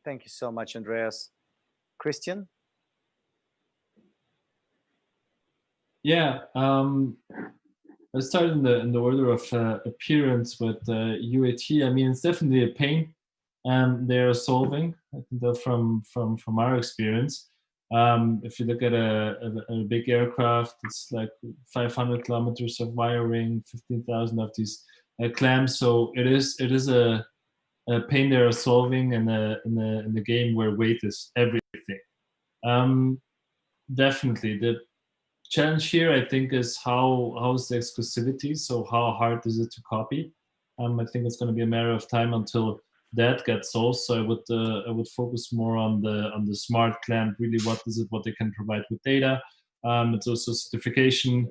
S2: Thank you so much, Andreas. Christian?
S5: Yeah, let's start in the order of appearance with UAT. I mean, it's definitely a pain they are solving. I think that from our experience, if you look at a big aircraft, it's like 500 kilometers of wiring, 15,000 of these clamps. So it is a pain they are solving in the game where weight is everything. Definitely the challenge here, I think, is how's the exclusivity. So how hard is it to copy? I think it's going to be a matter of time until that gets solved. So I would focus more on the smart clamp. Really, what is it? What they can provide with data. It's also a certification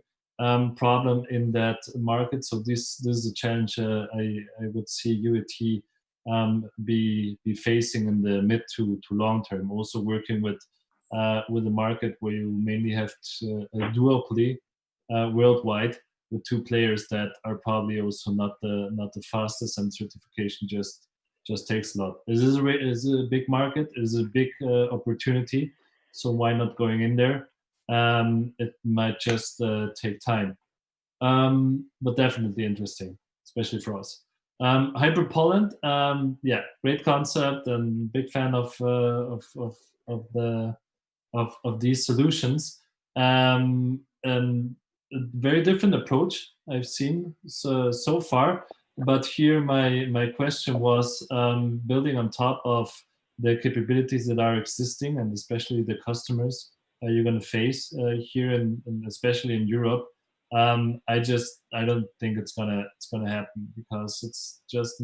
S5: problem in that market. So this is a challenge I would see UAT be facing in the mid to long term. Also working with a market where you mainly have a duopoly worldwide with two players that are probably also not the fastest, and certification just takes a lot. This is a big market. It is a big opportunity. So why not going in there? It might just take time, but definitely interesting, especially for us. Hyperloop, yeah, great concept, and big fan of these solutions. A very different approach I've seen so far. But here my question was, building on top of the capabilities that are existing, and especially the customers you're going to face here, and especially in Europe. I don't think it's gonna happen, because it's just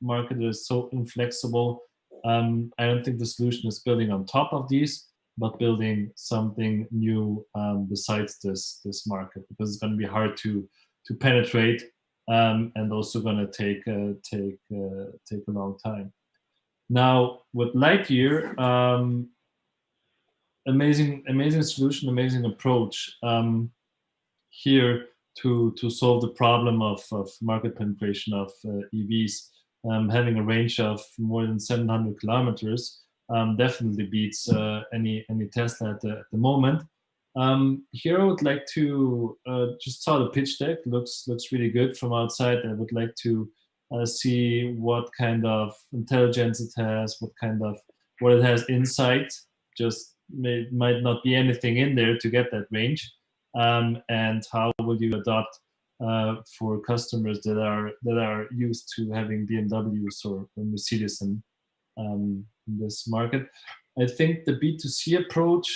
S5: market is so inflexible. I don't think the solution is building on top of these, but building something new besides this market, because it's going to be hard to penetrate, and also going to take a long time. Now with Lightyear, amazing solution, amazing approach here to solve the problem of market penetration of EVs. Having a range of more than 700 kilometers definitely beats any Tesla at the moment. Here I would like to just saw the pitch deck. Looks really good from outside. I would like to see what kind of intelligence it has, what it has inside. Just might not be anything in there to get that range. And how will you adopt for customers that are used to having BMWs or Mercedes in this market? I think the B2C approach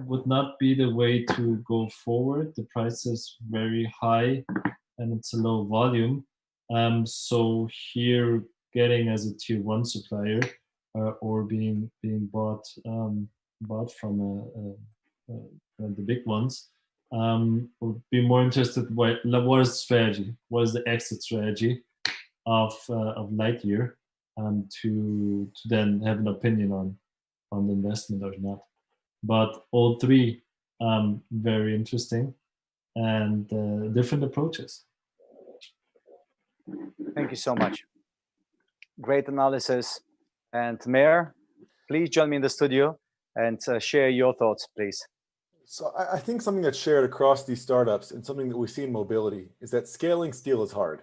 S5: would not be the way to go forward. The price is very high and it's a low volume. So here, getting as a tier 1 supplier or being bought from the big ones, would be more interested. What is the strategy? What is the exit strategy of Lightyear, to then have an opinion on the investment or not? But all three very interesting and different approaches.
S2: Thank you so much. Great analysis. And Meir, please join me in the studio and share your thoughts, please.
S6: So I think something that's shared across these startups, and something that we see in mobility, is that scaling steel is hard.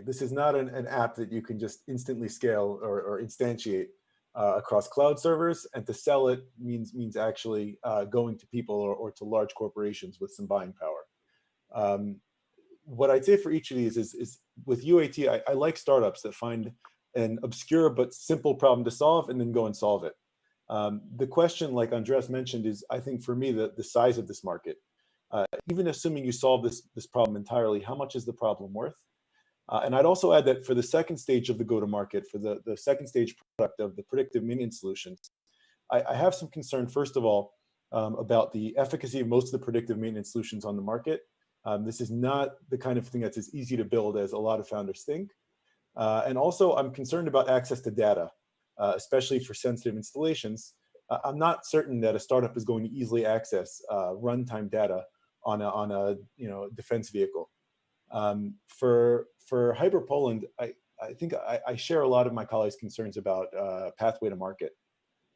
S6: This is not an app that you can just instantly scale or instantiate across cloud servers, and to sell it means actually going to people or to large corporations with some buying power. What I'd say for each of these is with UAT, I like startups that find an obscure but simple problem to solve and then go and solve it. The question, like Andreas mentioned, is, I think for me, the size of this market. Even assuming you solve this problem entirely, how much is the problem worth? And I'd also add that for the second stage of the go-to-market, for the second stage product of the predictive maintenance solutions, I have some concern, first of all, about the efficacy of most of the predictive maintenance solutions on the market. This is not the kind of thing that's as easy to build as a lot of founders think. And also, I'm concerned about access to data, especially for sensitive installations. I'm not certain that a startup is going to easily access runtime data on a defense vehicle. For Hyper Poland, I think I share a lot of my colleagues' concerns about pathway to market.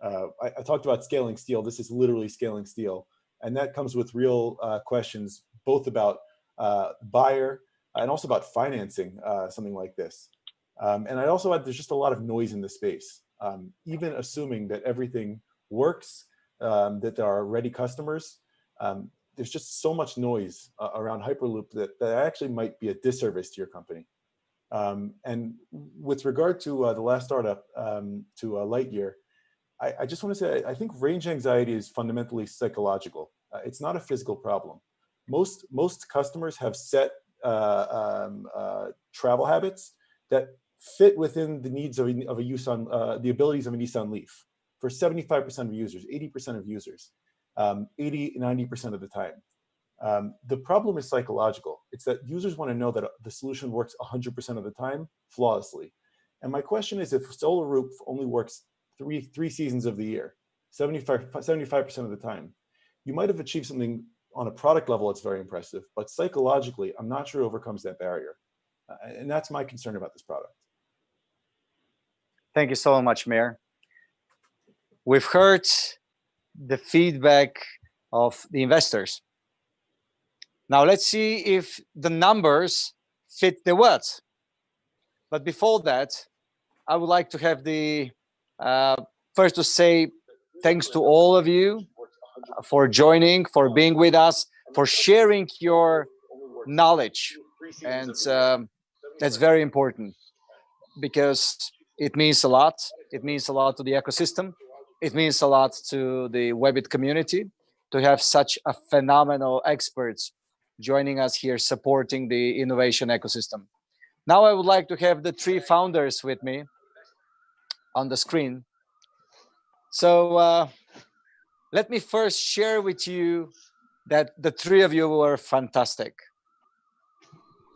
S6: I talked about scaling steel. This is literally scaling steel, and that comes with real questions, both about buyer and also about financing something like this. And I'd also add there's just a lot of noise in the space. Even assuming that everything works, that there are ready customers, there's just so much noise around Hyperloop that actually might be a disservice to your company. And with regard to the last startup, to Lightyear, I just want to say, I think range anxiety is fundamentally psychological. It's not a physical problem. Most customers have set travel habits that fit within the needs of a Nissan, the abilities of a Nissan Leaf. For 75% of users, 80% of users, 90% of the time. The problem is psychological. It's that users want to know that the solution works 100% of the time flawlessly. And my question is, if Solar Roof only works three seasons of the year, 75% of the time, you might have achieved something on a product level that's very impressive, but psychologically, I'm not sure it overcomes that barrier. And that's my concern about this product.
S2: Thank you so much, Meir. We've heard the feedback of the investors. Now let's see if the numbers fit the words. But before that, I would like to have the first to say thanks to all of you for joining, for being with us, for sharing your knowledge. And that's very important because it means a lot. It means a lot to the ecosystem. It means a lot to the WEBIT community to have such a phenomenal experts joining us here, supporting the innovation ecosystem. Now I would like to have the three founders with me on the screen. So let me first share with you that the three of you were fantastic.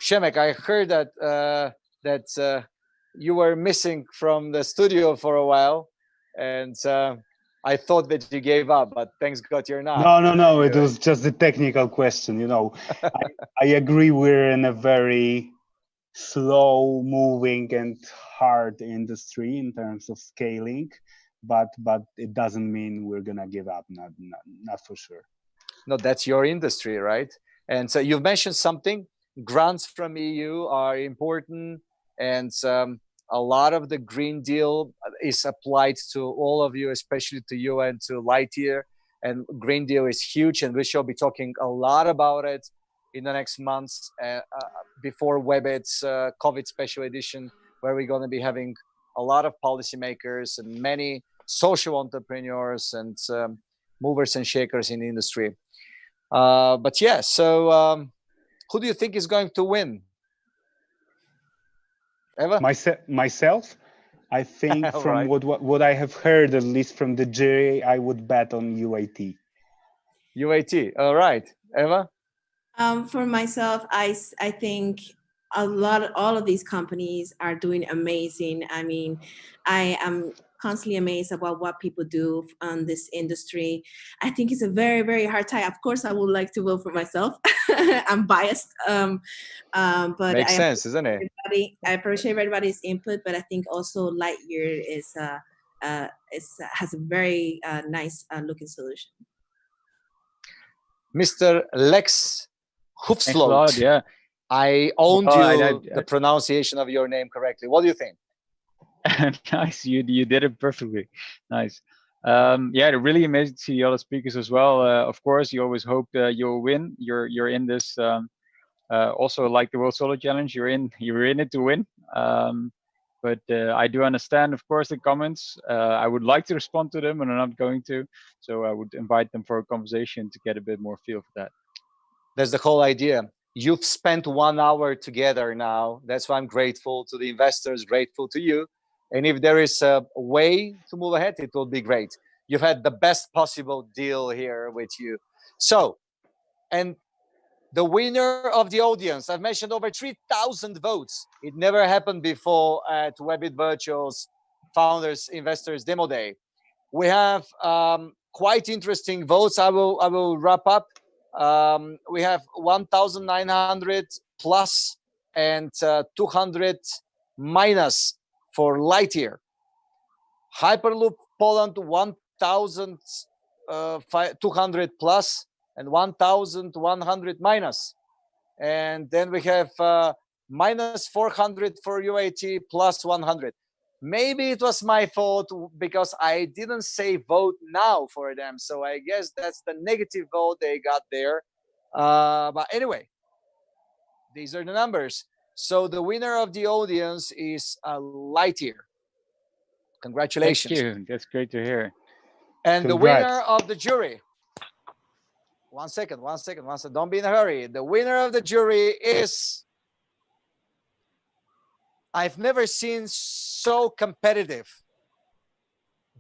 S2: Shemek, I heard that you were missing from the studio for a while, and I thought that you gave up, but thanks God you're not.
S10: No. It was just a technical question. You know, I agree. We're in a very slow moving and hard industry in terms of scaling, but it doesn't mean we're gonna give up. Not for sure.
S2: No, that's your industry, right? And so you've mentioned something. Grants from EU are important, and a lot of the Green Deal is applied to all of you, especially to you and to Lightyear. And Green Deal is huge, and we shall be talking a lot about it in the next months before WEBIT's COVID Special Edition, where we're going to be having a lot of policymakers and many social entrepreneurs and movers and shakers in the industry. But yeah, so who do you think is going to win? Eva?
S10: Myself, I think from
S2: right.
S10: what I have heard, at least from the jury, I would bet on UAT.
S2: UAT, all right. Eva?
S8: For myself, I think all of these companies are doing amazing. I mean, I am constantly amazed about what people do on this industry. I think it's a very, very hard tie. Of course, I would like to vote for myself. I'm biased, but
S2: makes sense, isn't it?
S8: I appreciate everybody's input, but I think also Lightyear has a very nice looking solution.
S2: Mr. Lex Hoefsloot.
S11: Yeah.
S2: I owned the pronunciation of your name correctly. What do you think?
S11: Nice, you did it perfectly. Nice. Yeah, really amazing to see the other speakers as well. Of course, you always hope you'll win. You're in this. Also, like the World Solar Challenge, you're in it to win. But I do understand, of course, the comments. I would like to respond to them, and I'm not going to. So I would invite them for a conversation to get a bit more feel for that.
S2: That's the whole idea. You've spent 1 hour together now. That's why I'm grateful to the investors, grateful to you. And if there is a way to move ahead, it will be great. You've had the best possible deal here with you. So, and the winner of the audience, I've mentioned over 3,000 votes. It never happened before at WEBIT Virtual's Founders Investors Demo Day. We have quite interesting votes. I will wrap up. We have 1,900 plus and 200 minus for Lightyear. Hyperloop Poland 1,200 plus and 1,100 minus. And then we have minus 400 for UAT plus 100. Maybe it was my fault because I didn't say vote now for them. So I guess that's the negative vote they got there. But anyway, these are the numbers. So the winner of the audience is Lightyear. Congratulations.
S11: Thank you. That's great to hear.
S2: And the winner of the jury. One second. Don't be in a hurry. The winner of the jury is... I've never seen so competitive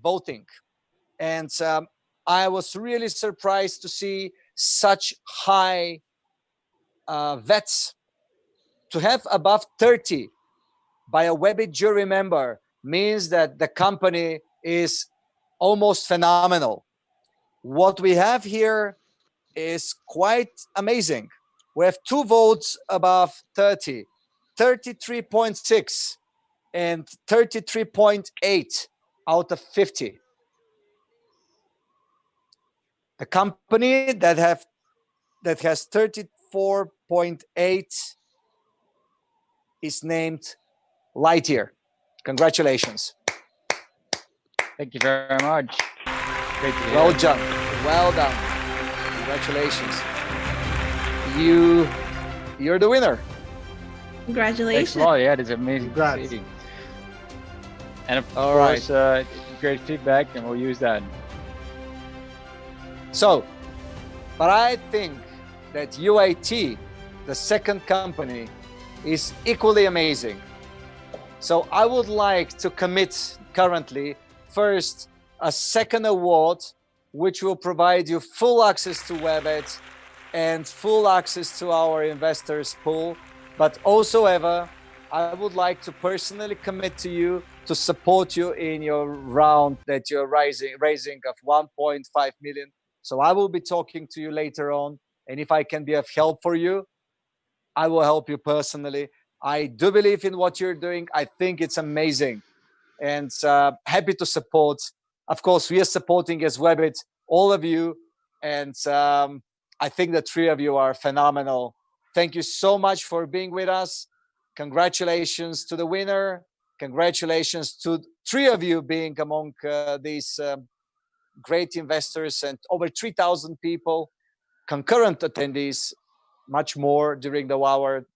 S2: voting. And I was really surprised to see such high vets. To have above 30 by a WEBIT jury member means that the company is almost phenomenal. What we have here is quite amazing. We have 2 votes above 30, 33.6 and 33.8 out of 50. The company that has 34.8 is named Lightyear. Congratulations.
S11: Thank you very much. Great to hear.
S2: Well done. Well done. Congratulations. You're the winner.
S8: Congratulations.
S11: Thanks a lot. Yeah, it's amazing to
S10: Congrats.
S11: see. And of
S2: All
S11: course, great feedback, and we'll use that.
S2: So, but I think that UAT, the second company, is equally amazing. So I would like to commit currently first a second award, which will provide you full access to WEBIT and full access to our investors pool. But also, Eva, I would like to personally commit to you to support you in your round that you're raising of 1.5 million. So I will be talking to you later on. And if I can be of help for you, I will help you personally. I do believe in what you're doing. I think it's amazing, and happy to support. Of course, we are supporting as WEBIT all of you, and I think the three of you are phenomenal. Thank you so much for being with us. Congratulations to the winner. Congratulations to three of you being among these great investors, and over 3,000 people, concurrent attendees, much more during the hour.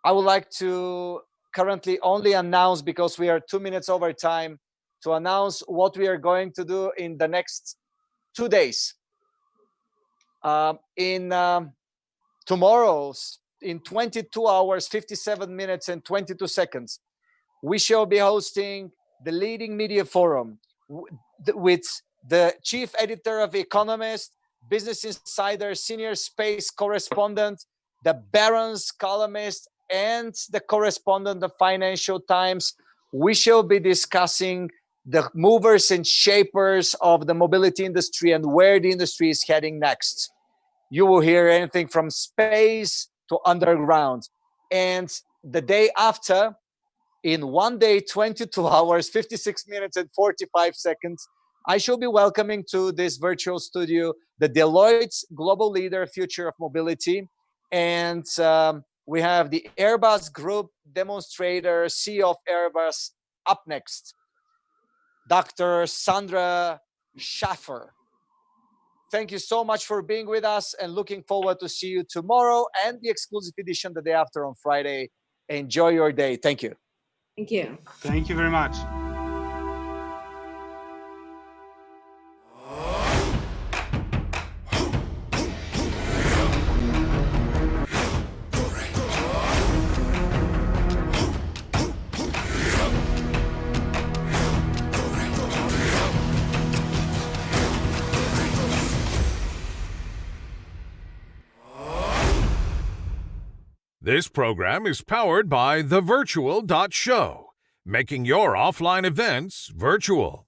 S2: I would like to currently only announce, because we are 2 minutes over time, to announce what we are going to do in the next 2 days. Tomorrow's, in 22 hours, 57 minutes and 22 seconds, we shall be hosting the leading media forum with the chief editor of Economist, Business Insider, senior space correspondent, the Barron's columnist, and the correspondent of Financial Times. We shall be discussing the movers and shapers of the mobility industry and where the industry is heading next. You will hear anything from space to underground. And the day after, in 1 day, 22 hours, 56 minutes and 45 seconds, I shall be welcoming to this virtual studio the Deloitte's Global Leader, Future of Mobility. And we have the Airbus Group demonstrator, CEO of Airbus, up next, Dr. Sandra Schaffer. Thank you so much for being with us, and looking forward to see you tomorrow and the exclusive edition the day after on Friday. Enjoy your day. Thank you.
S8: Thank you.
S10: Thank you very much.
S1: This program is powered by thevirtual.show, making your offline events virtual.